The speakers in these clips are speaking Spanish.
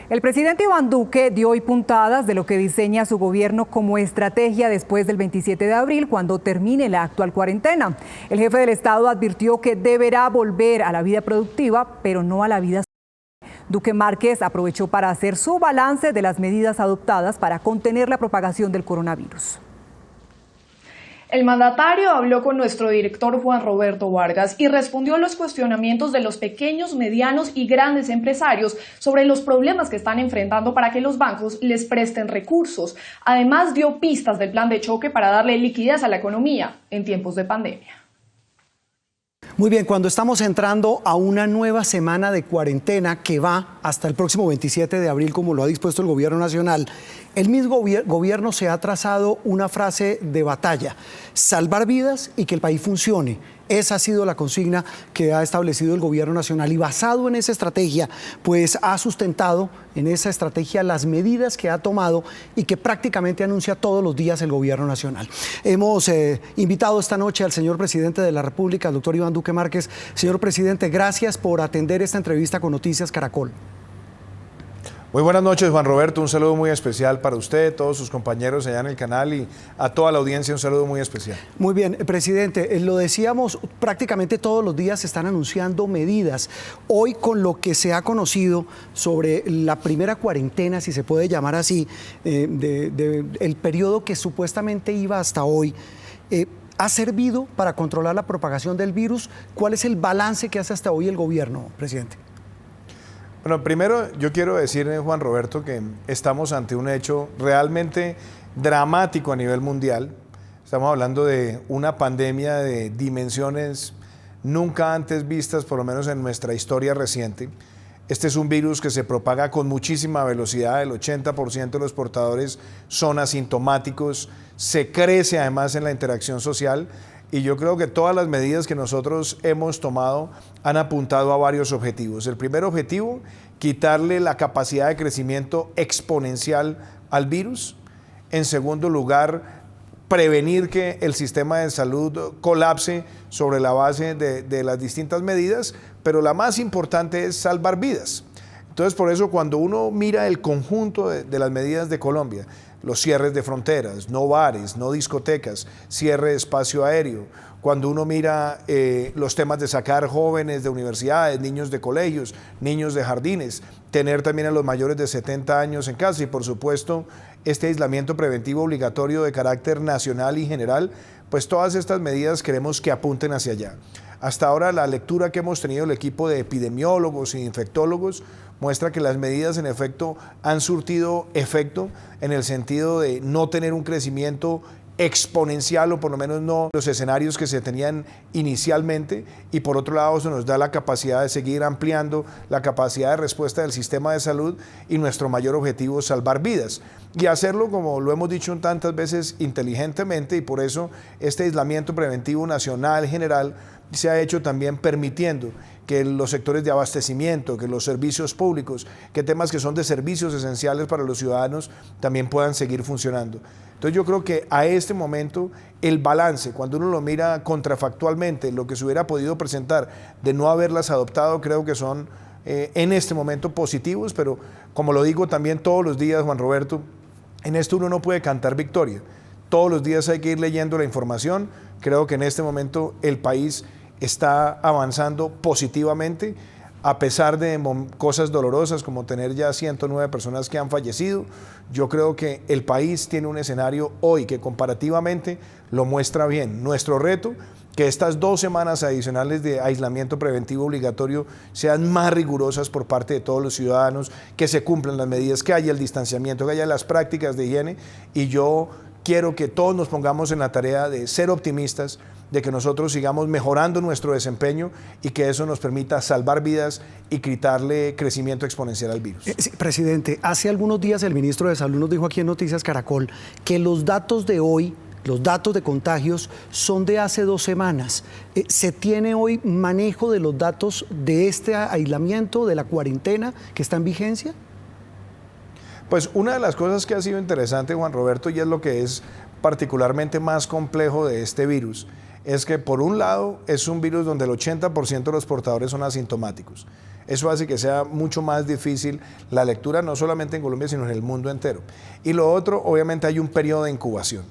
El presidente Iván Duque dio hoy puntadas de lo que diseña su gobierno como estrategia después del 27 de abril, cuando termine la actual cuarentena. El jefe del Estado advirtió que deberá volver a la vida productiva, pero no a la vida social. Duque Márquez aprovechó para hacer su balance de las medidas adoptadas para contener la propagación del coronavirus. El mandatario habló con nuestro director Juan Roberto Vargas y respondió a los cuestionamientos de los pequeños, medianos y grandes empresarios sobre los problemas que están enfrentando para que los bancos les presten recursos. Además, dio pistas del plan de choque para darle liquidez a la economía en tiempos de pandemia. Muy bien, cuando estamos entrando a una nueva semana de cuarentena que va hasta el próximo 27 de abril, como lo ha dispuesto el Gobierno Nacional, el mismo gobierno se ha trazado una frase de batalla: salvar vidas y que el país funcione. Esa ha sido la consigna que ha establecido el Gobierno Nacional, y basado en esa estrategia, pues ha sustentado en esa estrategia las medidas que ha tomado y que prácticamente anuncia todos los días el Gobierno Nacional. Hemos invitado esta noche al señor presidente de la República, el doctor Iván Duque Márquez. Señor presidente, gracias por atender esta entrevista con Noticias Caracol. Muy buenas noches, Juan Roberto. Un saludo muy especial para usted, todos sus compañeros allá en el canal, y a toda la audiencia un saludo muy especial. Muy bien, presidente, lo decíamos, prácticamente todos los días se están anunciando medidas. Hoy, con lo que se ha conocido sobre la primera cuarentena, si se puede llamar así, el periodo que supuestamente iba hasta hoy, ¿ha servido para controlar la propagación del virus? ¿Cuál es el balance que hace hasta hoy el gobierno, presidente? Bueno, primero yo quiero decir, Juan Roberto, que estamos ante un hecho realmente dramático a nivel mundial. Estamos hablando de una pandemia de dimensiones nunca antes vistas, por lo menos en nuestra historia reciente. Este es un virus que se propaga con muchísima velocidad. El 80% de los portadores son asintomáticos, se crece además en la interacción social. Y yo creo que todas las medidas que nosotros hemos tomado han apuntado a varios objetivos. El primer objetivo, quitarle la capacidad de crecimiento exponencial al virus. En segundo lugar, prevenir que el sistema de salud colapse sobre la base de las distintas medidas, pero la más importante es salvar vidas. Entonces, por eso, cuando uno mira el conjunto de las medidas de Colombia, los cierres de fronteras, no bares, no discotecas, cierre de espacio aéreo, cuando uno mira los temas de sacar jóvenes de universidades, niños de colegios, niños de jardines, tener también a los mayores de 70 años en casa y, por supuesto, este aislamiento preventivo obligatorio de carácter nacional y general, pues todas estas medidas queremos que apunten hacia allá. Hasta ahora la lectura que hemos tenido el equipo de epidemiólogos e infectólogos muestra que las medidas en efecto han surtido efecto en el sentido de no tener un crecimiento exponencial, o por lo menos no los escenarios que se tenían inicialmente, y por otro lado eso nos da la capacidad de seguir ampliando la capacidad de respuesta del sistema de salud, y nuestro mayor objetivo es salvar vidas y hacerlo, como lo hemos dicho tantas veces, inteligentemente, y por eso este aislamiento preventivo nacional general se ha hecho también permitiendo que los sectores de abastecimiento, que los servicios públicos, que temas que son de servicios esenciales para los ciudadanos también puedan seguir funcionando. Entonces yo creo que a este momento el balance, cuando uno lo mira contrafactualmente, lo que se hubiera podido presentar de no haberlas adoptado, creo que son en este momento positivos, pero como lo digo también todos los días, Juan Roberto, en esto uno no puede cantar victoria. Todos los días hay que ir leyendo la información. Creo que en este momento el país está avanzando positivamente, a pesar de cosas dolorosas como tener ya 109 personas que han fallecido. Yo creo que el país tiene un escenario hoy que comparativamente lo muestra bien. Nuestro reto, que estas 2 semanas adicionales de aislamiento preventivo obligatorio sean más rigurosas por parte de todos los ciudadanos, que se cumplan las medidas, que haya el distanciamiento, que haya las prácticas de higiene, y yo quiero que todos nos pongamos en la tarea de ser optimistas, de que nosotros sigamos mejorando nuestro desempeño y que eso nos permita salvar vidas y quitarle crecimiento exponencial al virus. Sí, presidente, hace algunos días el ministro de Salud nos dijo aquí en Noticias Caracol que los datos de hoy, los datos de contagios, son de hace 2 semanas. ¿Se tiene hoy manejo de los datos de este aislamiento, de la cuarentena que está en vigencia? Pues una de las cosas que ha sido interesante, Juan Roberto, y es lo que es particularmente más complejo de este virus, es que por un lado es un virus donde el 80% de los portadores son asintomáticos. Eso hace que sea mucho más difícil la lectura, no solamente en Colombia, sino en el mundo entero. Y lo otro, obviamente hay un periodo de incubación.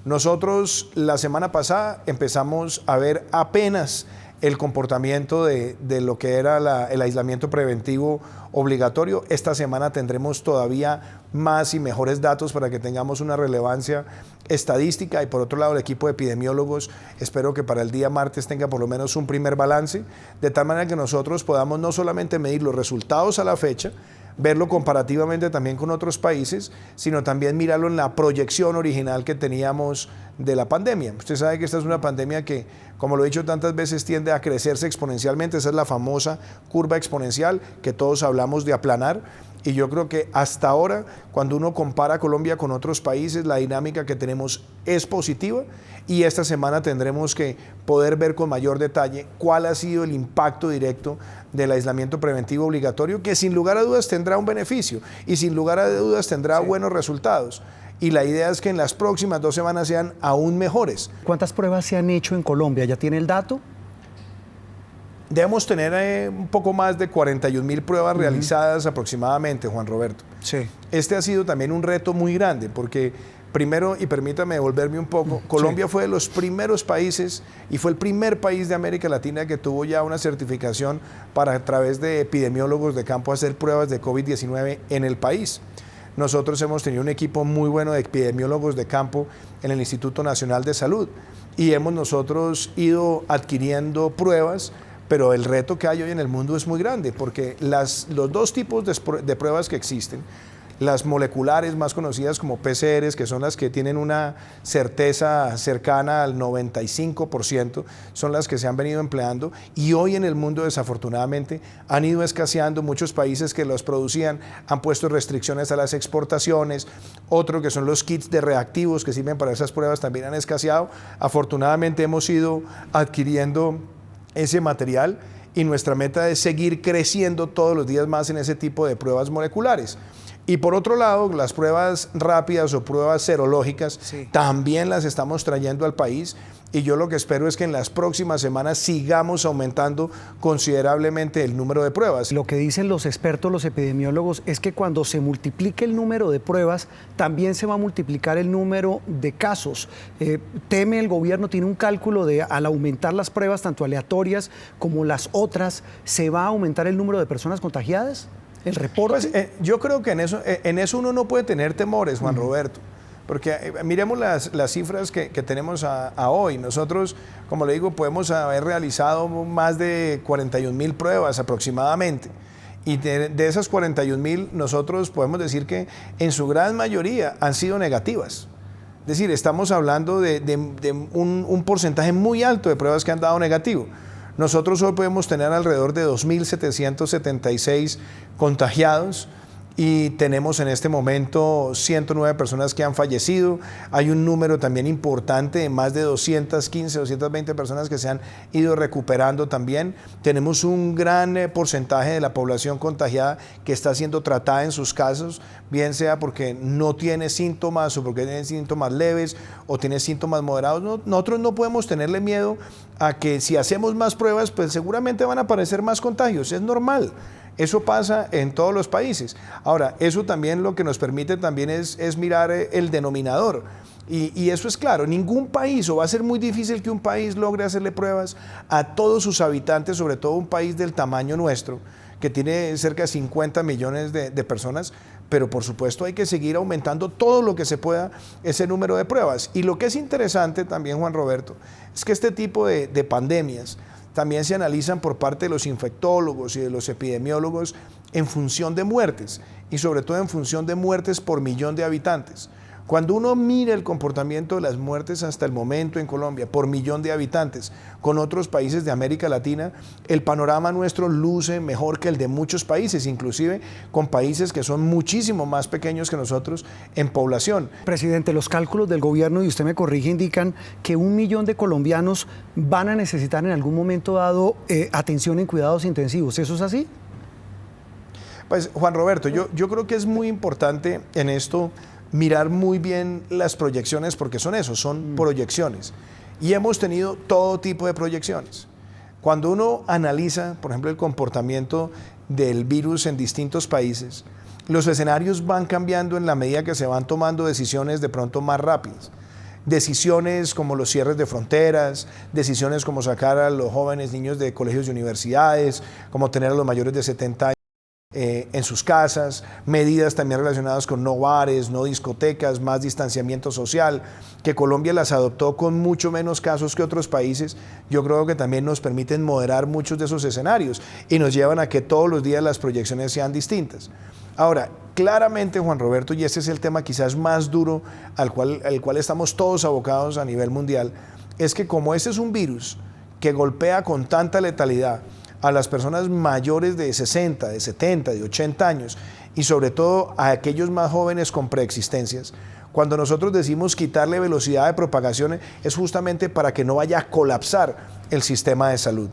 Nosotros la semana pasada empezamos a ver apenas el comportamiento de lo que era el aislamiento preventivo obligatorio. Esta semana tendremos todavía más y mejores datos para que tengamos una relevancia estadística, y por otro lado el equipo de epidemiólogos espero que para el día martes tenga por lo menos un primer balance, de tal manera que nosotros podamos no solamente medir los resultados a la fecha, verlo comparativamente también con otros países, sino también mirarlo en la proyección original que teníamos de la pandemia. Usted sabe que esta es una pandemia que, como lo he dicho tantas veces, tiende a crecerse exponencialmente. Esa es la famosa curva exponencial que todos hablamos de aplanar. Y yo creo que hasta ahora, cuando uno compara Colombia con otros países, la dinámica que tenemos es positiva, y esta semana tendremos que poder ver con mayor detalle cuál ha sido el impacto directo del aislamiento preventivo obligatorio, que sin lugar a dudas tendrá un beneficio y sin lugar a dudas tendrá buenos resultados. Y la idea es que en las próximas 2 semanas sean aún mejores. ¿Cuántas pruebas se han hecho en Colombia? ¿Ya tiene el dato? Debemos tener un poco más de 41.000 pruebas realizadas aproximadamente, Juan Roberto. Sí. Este ha sido también un reto muy grande porque, primero, y permítame devolverme un poco, Colombia fue de los primeros países y fue el primer país de América Latina que tuvo ya una certificación para, a través de epidemiólogos de campo, hacer pruebas de COVID-19 en el país. Nosotros hemos tenido un equipo muy bueno de epidemiólogos de campo en el Instituto Nacional de Salud y hemos nosotros ido adquiriendo pruebas, pero el reto que hay hoy en el mundo es muy grande porque los dos tipos de pruebas que existen, las moleculares más conocidas como PCRs, que son las que tienen una certeza cercana al 95%, son las que se han venido empleando, y hoy en el mundo desafortunadamente han ido escaseando. Muchos países que los producían han puesto restricciones a las exportaciones, otro que son los kits de reactivos que sirven para esas pruebas también han escaseado. Afortunadamente hemos ido adquiriendo ese material y nuestra meta es seguir creciendo todos los días más en ese tipo de pruebas moleculares. Y por otro lado, las pruebas rápidas o pruebas serológicas también las estamos trayendo al país, y yo lo que espero es que en las próximas semanas sigamos aumentando considerablemente el número de pruebas. Lo que dicen los expertos, los epidemiólogos, es que cuando se multiplique el número de pruebas, también se va a multiplicar el número de casos. ¿Teme el gobierno, tiene un cálculo de al aumentar las pruebas, tanto aleatorias como las otras, se va a aumentar el número de personas contagiadas? ¿El reporte? Pues, yo creo que en eso uno no puede tener temores, Juan Roberto, porque miremos las cifras que tenemos a hoy. Nosotros, como le digo, podemos haber realizado más de 41.000 pruebas aproximadamente, y de esas 41.000 nosotros podemos decir que en su gran mayoría han sido negativas. Es decir, estamos hablando de un porcentaje muy alto de pruebas que han dado negativo. Nosotros hoy podemos tener alrededor de 2.776 contagiados y tenemos en este momento 109 personas que han fallecido. Hay un número también importante de más de 215, 220 personas que se han ido recuperando también. Tenemos un gran porcentaje de la población contagiada que está siendo tratada en sus casos, bien sea porque no tiene síntomas o porque tiene síntomas leves o tiene síntomas moderados. Nosotros no podemos tenerle miedo a que si hacemos más pruebas, pues seguramente van a aparecer más contagios. Es normal. Eso pasa en todos los países. Ahora, eso también lo que nos permite también es mirar el denominador. Y eso es claro, ningún país, o va a ser muy difícil que un país logre hacerle pruebas a todos sus habitantes, sobre todo un país del tamaño nuestro, que tiene cerca de 50 millones de personas, pero por supuesto hay que seguir aumentando todo lo que se pueda ese número de pruebas. Y lo que es interesante también, Juan Roberto, es que este tipo de pandemias también se analizan por parte de los infectólogos y de los epidemiólogos en función de muertes, y sobre todo en función de muertes por millón de habitantes. Cuando uno mira el comportamiento de las muertes hasta el momento en Colombia por millón de habitantes con otros países de América Latina, el panorama nuestro luce mejor que el de muchos países, inclusive con países que son muchísimo más pequeños que nosotros en población. Presidente, los cálculos del gobierno, y usted me corrige, indican que 1 millón de colombianos van a necesitar en algún momento dado atención en cuidados intensivos. ¿Eso es así? Pues, Juan Roberto, yo creo que es muy importante en esto mirar muy bien las proyecciones, porque son eso, son proyecciones. y hemos tenido todo tipo de proyecciones. Cuando uno analiza, por ejemplo, el comportamiento del virus en distintos países, los escenarios van cambiando en la medida que se van tomando decisiones de pronto más rápidas. Decisiones como los cierres de fronteras, decisiones como sacar a los jóvenes niños de colegios y universidades, como tener a los mayores de 70 años en sus casas, medidas también relacionadas con no bares, no discotecas, más distanciamiento social, que Colombia las adoptó con mucho menos casos que otros países. Yo creo que también nos permiten moderar muchos de esos escenarios y nos llevan a que todos los días las proyecciones sean distintas. Ahora, claramente, Juan Roberto, y este es el tema quizás más duro al cual estamos todos abocados a nivel mundial, es que como este es un virus que golpea con tanta letalidad a las personas mayores de 60, de 70, de 80 años y sobre todo a aquellos más jóvenes con preexistencias, cuando nosotros decimos quitarle velocidad de propagación es justamente para que no vaya a colapsar el sistema de salud.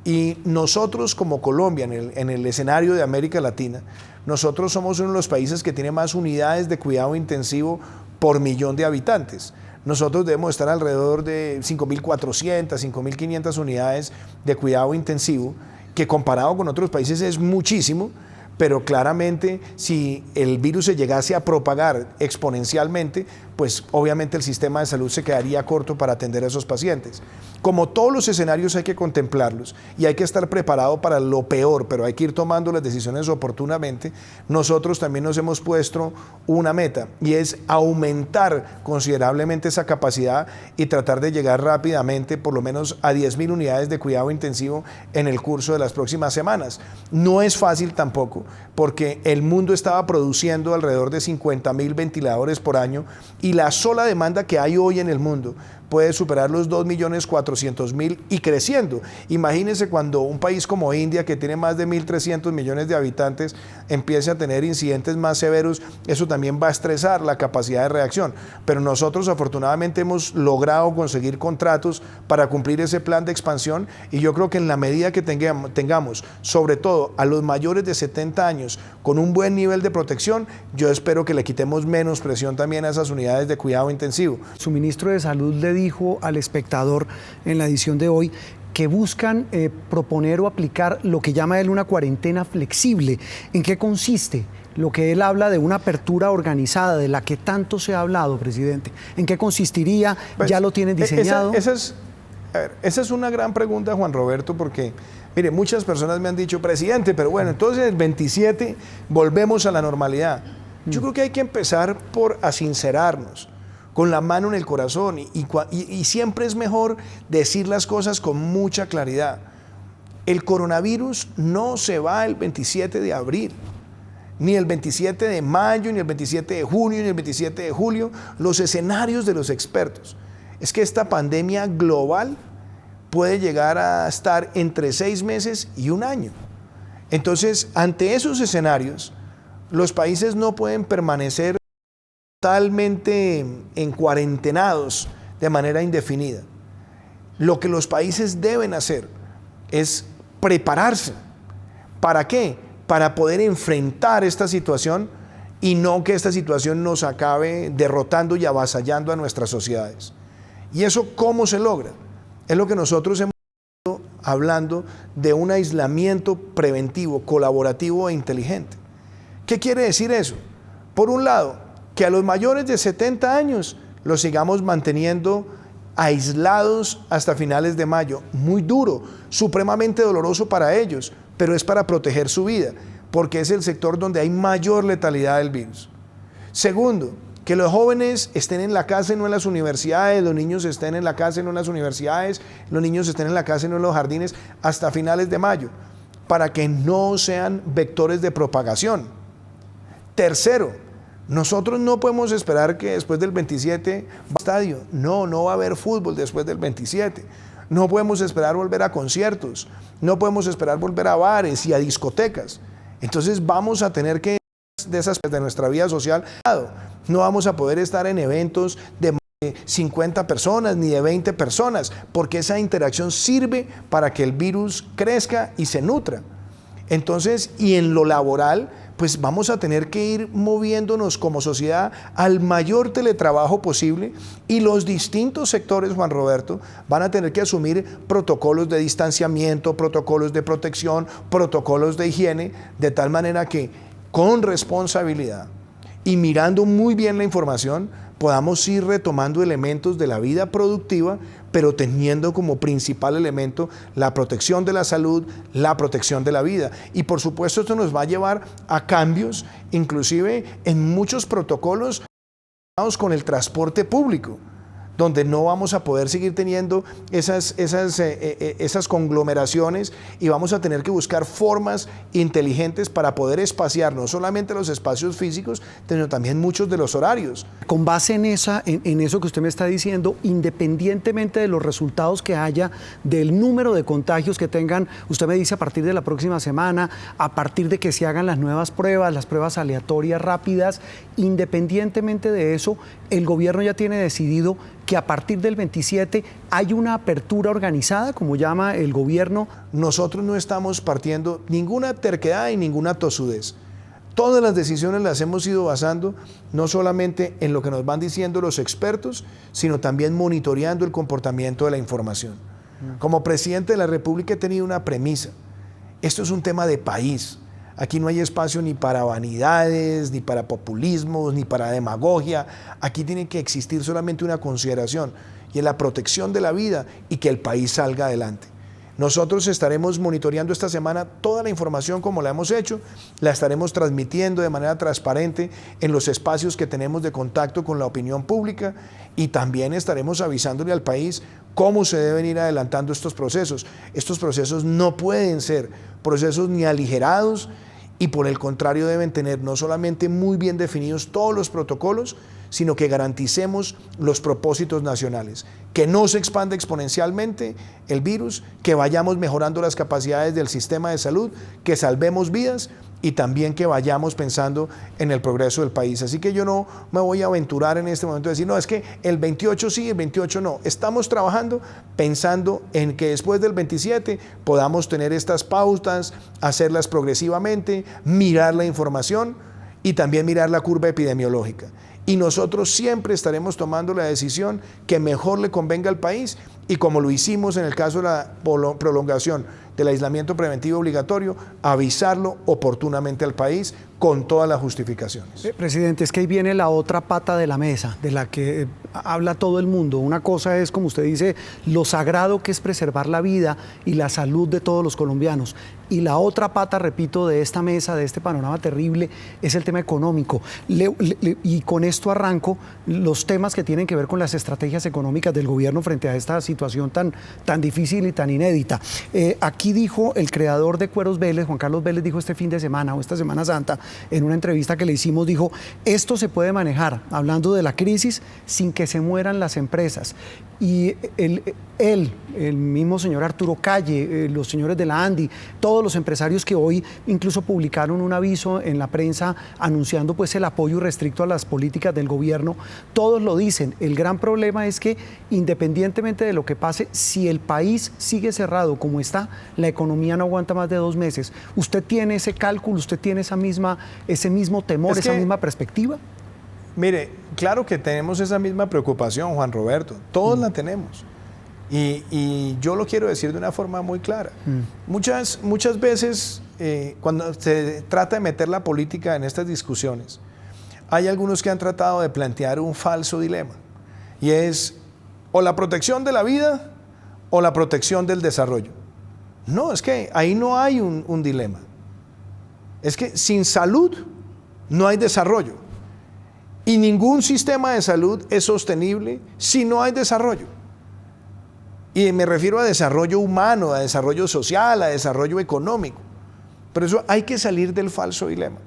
Y nosotros como Colombia, en el escenario de América Latina, nosotros somos uno de los países que tiene más unidades de cuidado intensivo por millón de habitantes. Nosotros debemos estar alrededor de 5.400, 5.500 unidades de cuidado intensivo, que comparado con otros países es muchísimo, pero claramente si el virus se llegase a propagar exponencialmente, pues obviamente el sistema de salud se quedaría corto para atender a esos pacientes. Como todos los escenarios hay que contemplarlos y hay que estar preparado para lo peor, pero hay que ir tomando las decisiones oportunamente, nosotros también nos hemos puesto una meta y es aumentar considerablemente esa capacidad y tratar de llegar rápidamente por lo menos a 10.000 unidades de cuidado intensivo en el curso de las próximas semanas. No es fácil tampoco, porque el mundo estaba produciendo alrededor de 50.000 ventiladores por año y la sola demanda que hay hoy en el mundo puede superar los 2.400.000 y creciendo. Imagínense cuando un país como India, que tiene más de 1.300 millones de habitantes, empiece a tener incidentes más severos, eso también va a estresar la capacidad de reacción. Pero nosotros afortunadamente hemos logrado conseguir contratos para cumplir ese plan de expansión y yo creo que en la medida que tengamos, sobre todo a los mayores de 70 años, con un buen nivel de protección, yo espero que le quitemos menos presión también a esas unidades de cuidado intensivo. Su ministro de Salud le dijo al espectador en la edición de hoy que buscan proponer o aplicar lo que llama él una cuarentena flexible. ¿En qué consiste? Lo que él habla de una apertura organizada, de la que tanto se ha hablado, presidente. ¿En qué consistiría? Pues, ¿ya lo tienen diseñado? Esa es una gran pregunta, Juan Roberto, porque, mire, muchas personas me han dicho, presidente, pero bueno, entonces el 27 volvemos a la normalidad. Yo creo que hay que empezar por sincerarnos, con la mano en el corazón y siempre es mejor decir las cosas con mucha claridad. El coronavirus no se va el 27 de abril, ni el 27 de mayo, ni el 27 de junio, ni el 27 de julio. Los escenarios de los expertos es que esta pandemia global puede llegar a estar entre 6 meses y 1 año. Entonces, ante esos escenarios, los países no pueden permanecer totalmente en cuarentenados de manera indefinida. Lo que los países deben hacer es prepararse. ¿Para qué? Para poder enfrentar esta situación y no que esta situación nos acabe derrotando y avasallando a nuestras sociedades. ¿Y eso cómo se logra? Es lo que nosotros hemos estado hablando de un aislamiento preventivo, colaborativo e inteligente. ¿Qué quiere decir eso? Por un lado, que a los mayores de 70 años los sigamos manteniendo aislados hasta finales de mayo. Muy duro, supremamente doloroso para ellos, pero es para proteger su vida, porque es el sector donde hay mayor letalidad del virus. Segundo, que los jóvenes estén en la casa y no en las universidades, los niños estén en la casa y no en las universidades, los niños estén en la casa y no en los jardines hasta finales de mayo, para que no sean vectores de propagación. Tercero, nosotros no podemos esperar que después del 27 va al estadio. No va a haber fútbol después del 27. No podemos esperar volver a conciertos. No podemos esperar volver a bares y a discotecas. Entonces vamos a tener que, de nuestra vida social, no vamos a poder estar en eventos de 50 personas ni de 20 personas, porque esa interacción sirve para que el virus crezca y se nutra. Entonces, y en lo laboral, pues vamos a tener que ir moviéndonos como sociedad al mayor teletrabajo posible y los distintos sectores, Juan Roberto, van a tener que asumir protocolos de distanciamiento, protocolos de protección, protocolos de higiene, de tal manera que con responsabilidad y mirando muy bien la información, podamos ir retomando elementos de la vida productiva, pero teniendo como principal elemento la protección de la salud, la protección de la vida. Y por supuesto esto nos va a llevar a cambios, inclusive en muchos protocolos con el transporte público, donde no vamos a poder seguir teniendo esas conglomeraciones y vamos a tener que buscar formas inteligentes para poder espaciar no solamente los espacios físicos, sino también muchos de los horarios. Con base en eso que usted me está diciendo, independientemente de los resultados que haya, del número de contagios que tengan, usted me dice a partir de la próxima semana, a partir de que se hagan las nuevas pruebas, las pruebas aleatorias rápidas, independientemente de eso, el gobierno ya tiene decidido que a partir del 27 hay una apertura organizada, como llama el gobierno. Nosotros no estamos partiendo ninguna terquedad y ninguna tosudez. Todas las decisiones las hemos ido basando no solamente en lo que nos van diciendo los expertos, sino también monitoreando el comportamiento de la información. Como presidente de la República he tenido una premisa. Esto es un tema de país. Aquí no hay espacio ni para vanidades, ni para populismos, ni para demagogia. Aquí tiene que existir solamente una consideración, y es la protección de la vida y que el país salga adelante. Nosotros estaremos monitoreando esta semana toda la información como la hemos hecho, la estaremos transmitiendo de manera transparente en los espacios que tenemos de contacto con la opinión pública, y también estaremos avisándole al país cómo se deben ir adelantando estos procesos. Estos procesos no pueden ser procesos ni aligerados, y por el contrario deben tener no solamente muy bien definidos todos los protocolos, sino que garanticemos los propósitos nacionales, que no se expanda exponencialmente el virus, que vayamos mejorando las capacidades del sistema de salud, que salvemos vidas y también que vayamos pensando en el progreso del país. Así que yo no me voy a aventurar en este momento a decir, no, es que el 28 sí, el 28 no. Estamos trabajando pensando en que después del 27 podamos tener estas pautas, hacerlas progresivamente, mirar la información y también mirar la curva epidemiológica. Y nosotros siempre estaremos tomando la decisión que mejor le convenga al país, y como lo hicimos en el caso de la prolongación del aislamiento preventivo obligatorio, avisarlo oportunamente al país con todas las justificaciones. Presidente, es que ahí viene la otra pata de la mesa, de la que habla todo el mundo. Una cosa es, como usted dice, lo sagrado que es preservar la vida y la salud de todos los colombianos. Y la otra pata, repito, de esta mesa, de este panorama terrible, es el tema económico. Y con esto arranco los temas que tienen que ver con las estrategias económicas del gobierno frente a esta situación tan difícil y tan inédita. Aquí dijo el creador de Cueros Vélez, Juan Carlos Vélez, dijo este fin de semana o esta Semana Santa, en una entrevista que le hicimos, dijo, esto se puede manejar, hablando de la crisis, sin que se mueran las empresas. Y el mismo señor Arturo Calle, los señores de la ANDI, todos los empresarios que hoy incluso publicaron un aviso en la prensa anunciando pues el apoyo irrestricto a las políticas del gobierno, todos lo dicen. El gran problema es que independientemente de lo que pase, si el país sigue cerrado como está, la economía no aguanta más de 2 meses. ¿Usted tiene ese cálculo, usted tiene ese mismo temor, esa misma perspectiva? Mire, claro que tenemos esa misma preocupación, Juan Roberto, todos la tenemos. Y yo lo quiero decir de una forma muy clara. Muchas veces, cuando se trata de meter la política en estas discusiones, hay algunos que han tratado de plantear un falso dilema, y es o la protección de la vida o la protección del desarrollo. No, es que ahí no hay un dilema. Es que sin salud no hay desarrollo. Y ningún sistema de salud es sostenible si no hay desarrollo. Y me refiero a desarrollo humano, a desarrollo social, a desarrollo económico. Por eso hay que salir del falso dilema.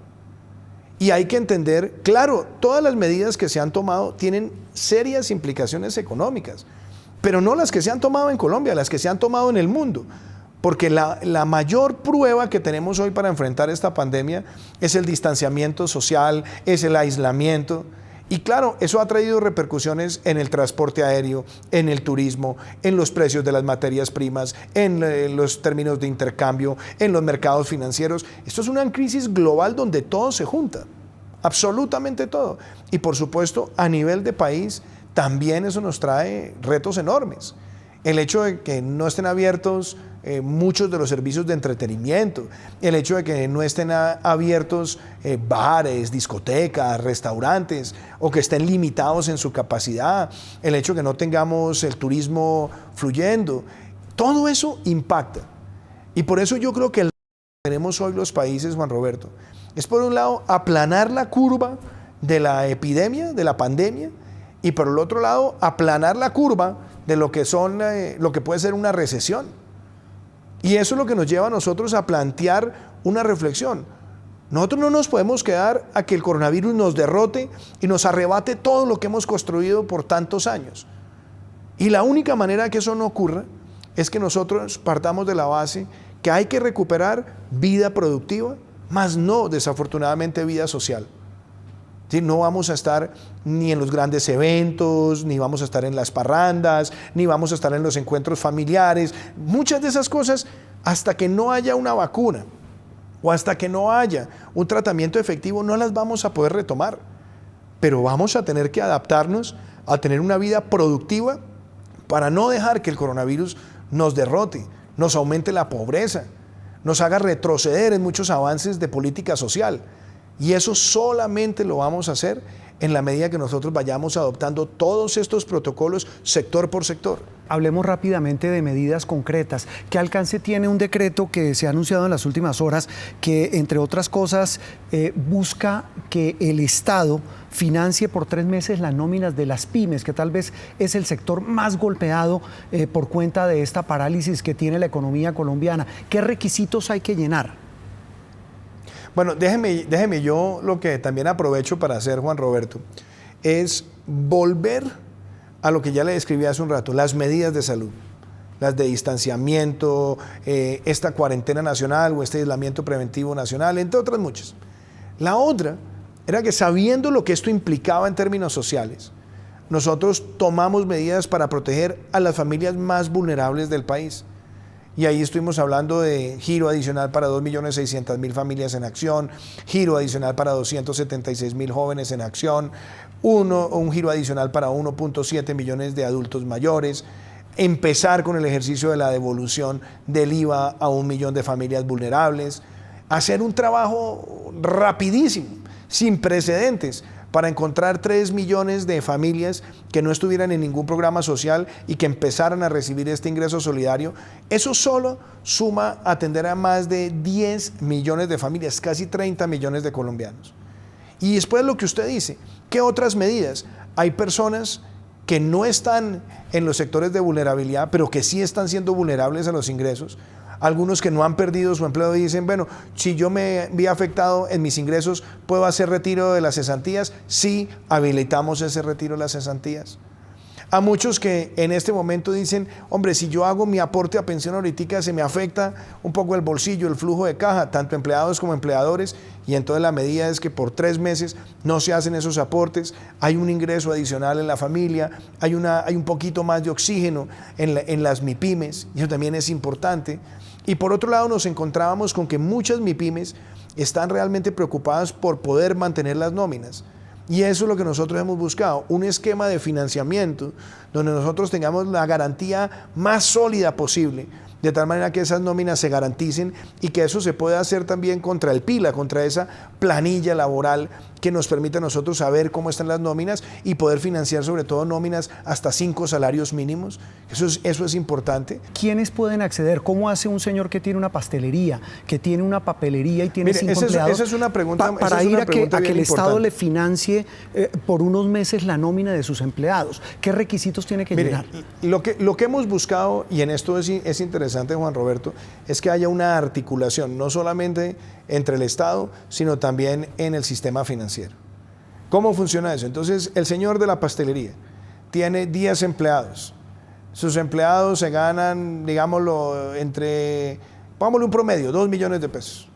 Y hay que entender, claro, todas las medidas que se han tomado tienen serias implicaciones económicas, pero no las que se han tomado en Colombia, las que se han tomado en el mundo. Porque la mayor prueba que tenemos hoy para enfrentar esta pandemia es el distanciamiento social, es el aislamiento, Y claro, eso ha traído repercusiones en el transporte aéreo, en el turismo, en los precios de las materias primas, en los términos de intercambio, en los mercados financieros. Esto es una crisis global donde todo se junta, absolutamente todo. Y por supuesto, a nivel de país, también eso nos trae retos enormes. El hecho de que no estén abiertos muchos de los servicios de entretenimiento, el hecho de que no estén abiertos bares, discotecas, restaurantes, o que estén limitados en su capacidad, el hecho de que no tengamos el turismo fluyendo, todo eso impacta. Y por eso yo creo que el que tenemos hoy los países, Juan Roberto, es por un lado aplanar la curva de la epidemia, de la pandemia, y por el otro lado aplanar la curva de lo que puede ser una recesión. Y eso es lo que nos lleva a nosotros a plantear una reflexión. Nosotros no nos podemos quedar a que el coronavirus nos derrote y nos arrebate todo lo que hemos construido por tantos años. Y la única manera que eso no ocurra es que nosotros partamos de la base que hay que recuperar vida productiva, más no, desafortunadamente, vida social. ¿Sí? No vamos a estar ni en los grandes eventos, ni vamos a estar en las parrandas, ni vamos a estar en los encuentros familiares. Muchas de esas cosas, hasta que no haya una vacuna o hasta que no haya un tratamiento efectivo, no las vamos a poder retomar. Pero vamos a tener que adaptarnos a tener una vida productiva para no dejar que el coronavirus nos derrote, nos aumente la pobreza, nos haga retroceder en muchos avances de política social. Y eso solamente lo vamos a hacer en la medida que nosotros vayamos adoptando todos estos protocolos sector por sector. Hablemos rápidamente de medidas concretas. ¿Qué alcance tiene un decreto que se ha anunciado en las últimas horas que, entre otras cosas, busca que el Estado financie por 3 meses las nóminas de las pymes, que tal vez es el sector más golpeado por cuenta de esta parálisis que tiene la economía colombiana? ¿Qué requisitos hay que llenar? Bueno, déjeme yo lo que también aprovecho para hacer, Juan Roberto, es volver a lo que ya le describí hace un rato, las medidas de salud, las de distanciamiento, esta cuarentena nacional o este aislamiento preventivo nacional, entre otras muchas. La otra era que, sabiendo lo que esto implicaba en términos sociales, nosotros tomamos medidas para proteger a las familias más vulnerables del país. Y ahí estuvimos hablando de giro adicional para 2.600.000 familias en acción, giro adicional para 276.000 jóvenes en acción, un giro adicional para 1.7 millones de adultos mayores, empezar con el ejercicio de la devolución del IVA a 1 millón de familias vulnerables, hacer un trabajo rapidísimo, sin precedentes, para encontrar 3 millones de familias que no estuvieran en ningún programa social y que empezaran a recibir este ingreso solidario. Eso solo suma a atender a más de 10 millones de familias, casi 30 millones de colombianos. Y después lo que usted dice, ¿qué otras medidas? Hay personas que no están en los sectores de vulnerabilidad, pero que sí están siendo vulnerables a los ingresos. Algunos que no han perdido su empleo y dicen, bueno, si yo me vi afectado en mis ingresos, ¿puedo hacer retiro de las cesantías? Sí, habilitamos ese retiro de las cesantías. A muchos que en este momento dicen, hombre, si yo hago mi aporte a pensión ahorita, se me afecta un poco el bolsillo, el flujo de caja, tanto empleados como empleadores, y entonces la medida es que por 3 meses no se hacen esos aportes, hay un ingreso adicional en la familia, hay un poquito más de oxígeno en las MIPYMES, y eso también es importante. Y por otro lado nos encontrábamos con que muchas MIPYMES están realmente preocupadas por poder mantener las nóminas. Y eso es lo que nosotros hemos buscado, un esquema de financiamiento donde nosotros tengamos la garantía más sólida posible, de tal manera que esas nóminas se garanticen y que eso se pueda hacer también contra el PILA, contra esa planilla laboral que nos permite a nosotros saber cómo están las nóminas y poder financiar sobre todo nóminas hasta 5 salarios mínimos. Eso es importante. ¿Quiénes pueden acceder? ¿Cómo hace un señor que tiene una pastelería, que tiene una papelería y tiene 5 empleados? Esa es una pregunta para ir a que el Estado importante. Le financie por unos meses la nómina de sus empleados. ¿Qué requisitos tiene que llenar? Lo que hemos buscado, y en esto es interesante, Juan Roberto, es que haya una articulación, no solamente entre el Estado, sino también en el sistema financiero. ¿Cómo funciona eso? Entonces, el señor de la pastelería tiene 10 empleados. Sus empleados se ganan, digámoslo, pongámosle un promedio, 2 millones de pesos.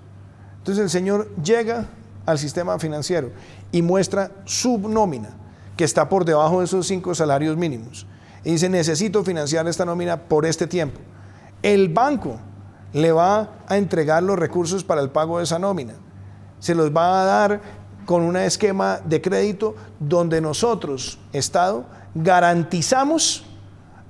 Entonces, el señor llega al sistema financiero y muestra su nómina. que está por debajo de esos 5 salarios mínimos y dice necesito financiar esta nómina por este tiempo, el banco le va a entregar los recursos para el pago de esa nómina. Se los va a dar con un esquema de crédito donde nosotros, Estado, garantizamos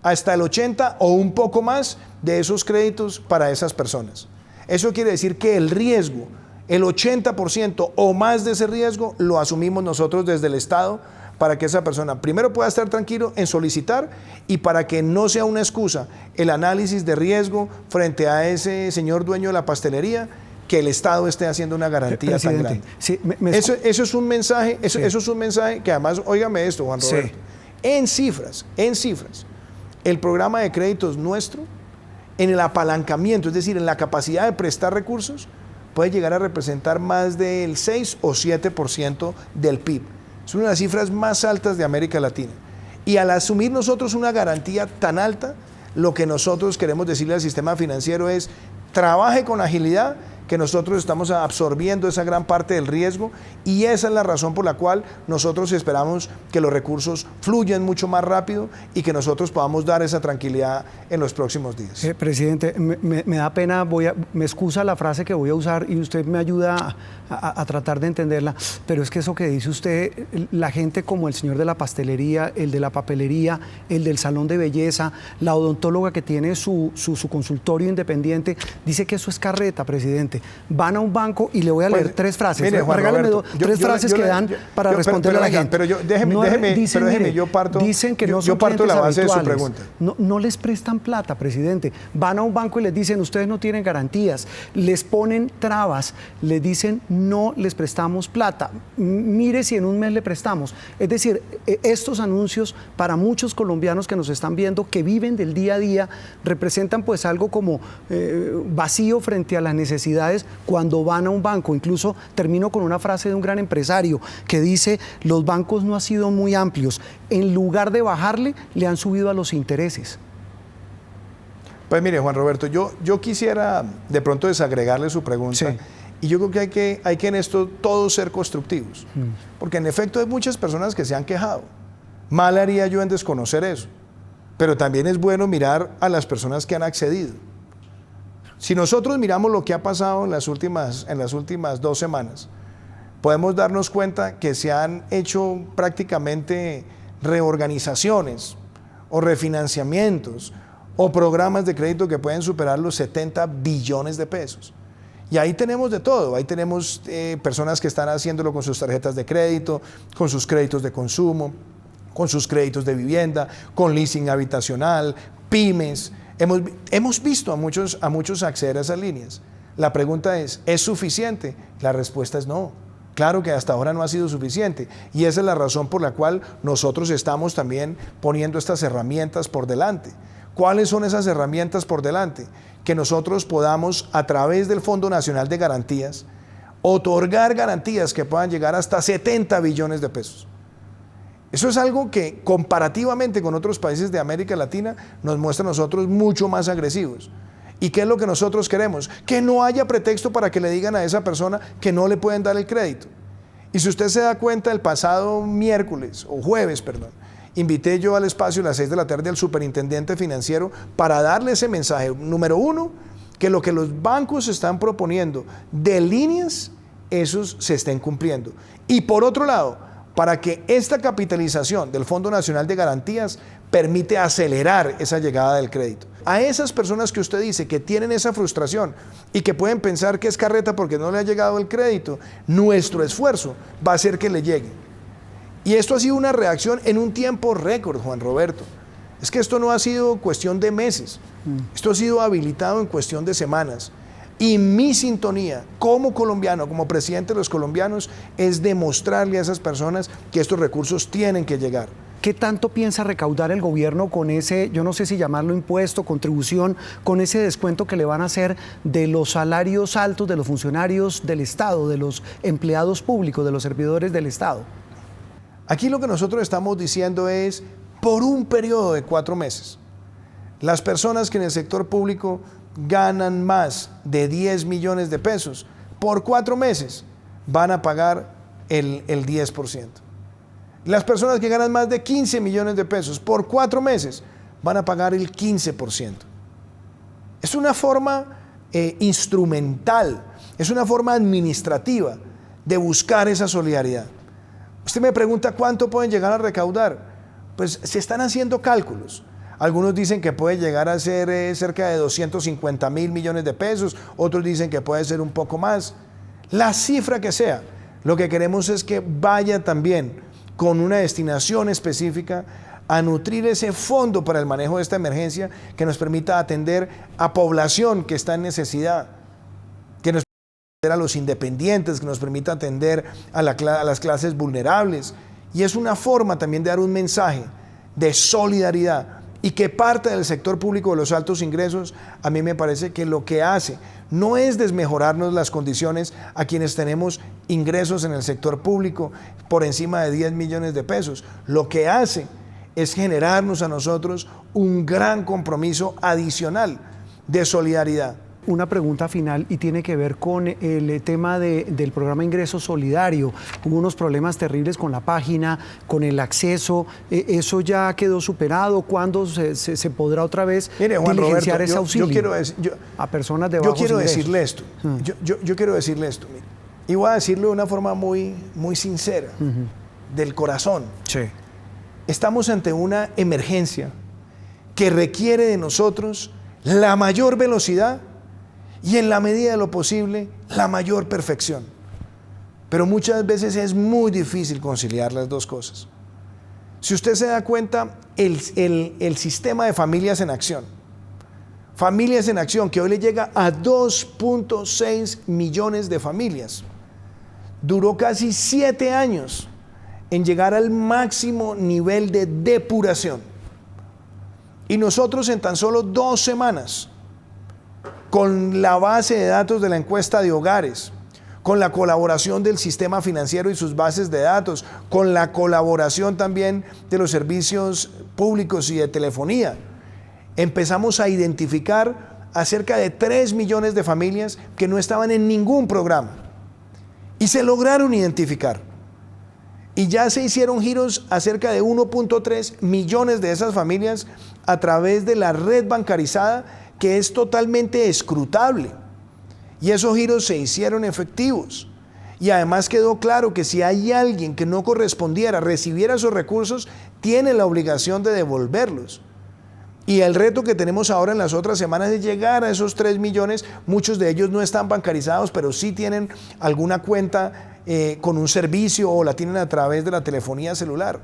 hasta el 80 o un poco más de esos créditos para esas personas. Eso quiere decir que el riesgo, el 80% o más de ese riesgo, lo asumimos nosotros desde el Estado para que esa persona primero pueda estar tranquilo en solicitar y para que no sea una excusa el análisis de riesgo frente a ese señor dueño de la pastelería, que el Estado esté haciendo una garantía tan grande. Sí, eso es un mensaje, eso es un mensaje que además, óigame esto, Juan Roberto, sí. en cifras, el programa de créditos nuestro, en el apalancamiento, es decir, en la capacidad de prestar recursos, puede llegar a representar más del 6 o 7% del PIB. Es una de las cifras más altas de América Latina. Y al asumir nosotros una garantía tan alta, lo que nosotros queremos decirle al sistema financiero es, trabaje con agilidad, que nosotros estamos absorbiendo esa gran parte del riesgo y esa es la razón por la cual nosotros esperamos que los recursos fluyan mucho más rápido y que nosotros podamos dar esa tranquilidad en los próximos días. Presidente, me da pena, me excusa la frase que voy a usar y usted me ayuda a tratar de entenderla, pero es que eso que dice usted, la gente como el señor de la pastelería, el de la papelería, el del salón de belleza, la odontóloga que tiene su consultorio independiente, dice que eso es carreta, presidente. Van a un banco y le voy a leer 3 frases. Mire, Juan regáleme Roberto, tres frases que dan para responderle a la gente. Pero déjeme, yo parto, dicen que no son yo parto la base habituales. de su pregunta. No les prestan plata, presidente. Van a un banco y les dicen, ustedes no tienen garantías. Les ponen trabas, les dicen, no les prestamos plata. Mire si en un mes le prestamos. Es decir, estos anuncios para muchos colombianos que nos están viendo, que viven del día a día, representan pues algo como vacío frente a las necesidades cuando van a un banco. Incluso termino con una frase de un gran empresario que dice, los bancos no han sido muy amplios, en lugar de bajarle, le han subido a los intereses. Pues mire, Juan Roberto, yo quisiera de pronto desagregarle su pregunta, sí. Y yo creo que hay que en esto todos ser constructivos, porque en efecto hay muchas personas que se han quejado. Mal haría yo en desconocer eso, pero también es bueno mirar a las personas que han accedido. Si nosotros miramos lo que ha pasado en las últimas 2 semanas, podemos darnos cuenta que se han hecho prácticamente reorganizaciones o refinanciamientos o programas de crédito que pueden superar los 70 billones de pesos. Y ahí tenemos de todo, ahí tenemos personas que están haciéndolo con sus tarjetas de crédito, con sus créditos de consumo, con sus créditos de vivienda, con leasing habitacional, pymes. Hemos visto a muchos acceder a esas líneas. La pregunta ¿es suficiente? La respuesta es no. Claro que hasta ahora no ha sido suficiente y esa es la razón por la cual nosotros estamos también poniendo estas herramientas por delante. ¿Cuáles son esas herramientas por delante? Que nosotros podamos, a través del Fondo Nacional de Garantías, otorgar garantías que puedan llegar hasta 70 billones de pesos. Eso es algo que comparativamente con otros países de América Latina nos muestra a nosotros mucho más agresivos. ¿Y qué es lo que nosotros queremos? Que no haya pretexto para que le digan a esa persona que no le pueden dar el crédito. Y si usted se da cuenta, el pasado jueves, invité yo al espacio a las 6 de la tarde al superintendente financiero para darle ese mensaje. Número 1, que lo que los bancos están proponiendo de líneas, esos se estén cumpliendo. Y por otro lado, para que esta capitalización del Fondo Nacional de Garantías permite acelerar esa llegada del crédito. A esas personas que usted dice que tienen esa frustración y que pueden pensar que es carreta porque no le ha llegado el crédito, nuestro esfuerzo va a hacer que le llegue. Y esto ha sido una reacción en un tiempo récord, Juan Roberto. Es que esto no ha sido cuestión de meses, esto ha sido habilitado en cuestión de semanas. Y mi sintonía como colombiano, como presidente de los colombianos, es demostrarle a esas personas que estos recursos tienen que llegar. ¿Qué tanto piensa recaudar el gobierno con ese, yo no sé si llamarlo impuesto, contribución, con ese descuento que le van a hacer de los salarios altos de los funcionarios del Estado, de los empleados públicos, de los servidores del Estado? Aquí lo que nosotros estamos diciendo es, por un periodo de 4 meses, las personas que en el sector público ganan más de 10 millones de pesos, por 4 meses van a pagar el 10%. Las personas que ganan más de 15 millones de pesos por 4 meses van a pagar el 15%. Es una forma instrumental, es una forma administrativa de buscar esa solidaridad. Usted me pregunta cuánto pueden llegar a recaudar. Pues se están haciendo cálculos. Algunos dicen que puede llegar a ser cerca de 250.000 millones de pesos, otros dicen que puede ser un poco más. La cifra que sea, lo que queremos es que vaya también con una destinación específica a nutrir ese fondo para el manejo de esta emergencia que nos permita atender a población que está en necesidad, que nos permita atender a los independientes, que nos permita atender a las clases vulnerables. Y es una forma también de dar un mensaje de solidaridad y que parte del sector público de los altos ingresos. A mí me parece que lo que hace no es desmejorarnos las condiciones a quienes tenemos ingresos en el sector público por encima de 10 millones de pesos. Lo que hace es generarnos a nosotros un gran compromiso adicional de solidaridad. Una pregunta final y tiene que ver con el tema del programa Ingreso Solidario. Hubo unos problemas terribles con la página, con el acceso. ¿Eso ya quedó superado? ¿Cuándo se podrá otra vez diligenciar ese auxilio a personas de bajos ingresos? Yo quiero decirle esto. Mire, y voy a decirlo de una forma muy sincera, del corazón. Sí. Estamos ante una emergencia que requiere de nosotros la mayor velocidad y en la medida de lo posible, la mayor perfección. Pero muchas veces es muy difícil conciliar las dos cosas. Si usted se da cuenta, el sistema de Familias en Acción, que hoy le llega a 2.6 millones de familias, duró casi 7 años en llegar al máximo nivel de depuración. Y nosotros en tan solo 2 semanas, con la base de datos de la encuesta de hogares, con la colaboración del sistema financiero y sus bases de datos, con la colaboración también de los servicios públicos y de telefonía, empezamos a identificar a cerca de 3 millones de familias que no estaban en ningún programa. Y se lograron identificar. Y ya se hicieron giros a cerca de 1.3 millones de esas familias a través de la red bancarizada, que es totalmente escrutable. Y esos giros se hicieron efectivos. Y además quedó claro que si hay alguien que no correspondiera, recibiera esos recursos, tiene la obligación de devolverlos. Y el reto que tenemos ahora en las otras semanas es llegar a esos 3 millones. Muchos de ellos no están bancarizados, pero sí tienen alguna cuenta con un servicio o la tienen a través de la telefonía celular.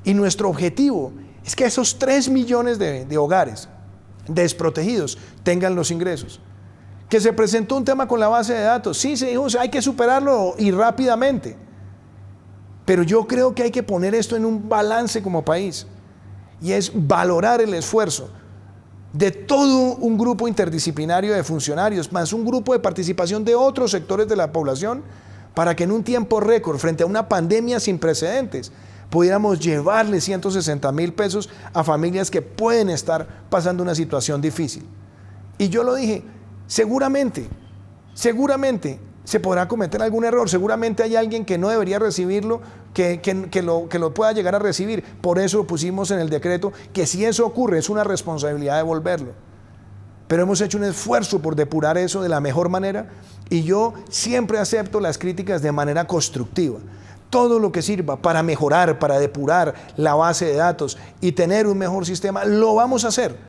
Y nuestro objetivo es que esos 3 millones de hogares desprotegidos tengan los ingresos. Que se presentó un tema con la base de datos, sí, se dijo, hay que superarlo y rápidamente, pero yo creo que hay que poner esto en un balance como país, y es valorar el esfuerzo de todo un grupo interdisciplinario de funcionarios, más un grupo de participación de otros sectores de la población, para que en un tiempo récord, frente a una pandemia sin precedentes, pudiéramos llevarle 160.000 pesos a familias que pueden estar pasando una situación difícil. Y yo lo dije, seguramente se podrá cometer algún error, seguramente hay alguien que no debería recibirlo, que lo pueda llegar a recibir. Por eso pusimos en el decreto que si eso ocurre es una responsabilidad devolverlo. Pero hemos hecho un esfuerzo por depurar eso de la mejor manera, y yo siempre acepto las críticas de manera constructiva. Todo lo que sirva para mejorar, para depurar la base de datos y tener un mejor sistema, lo vamos a hacer.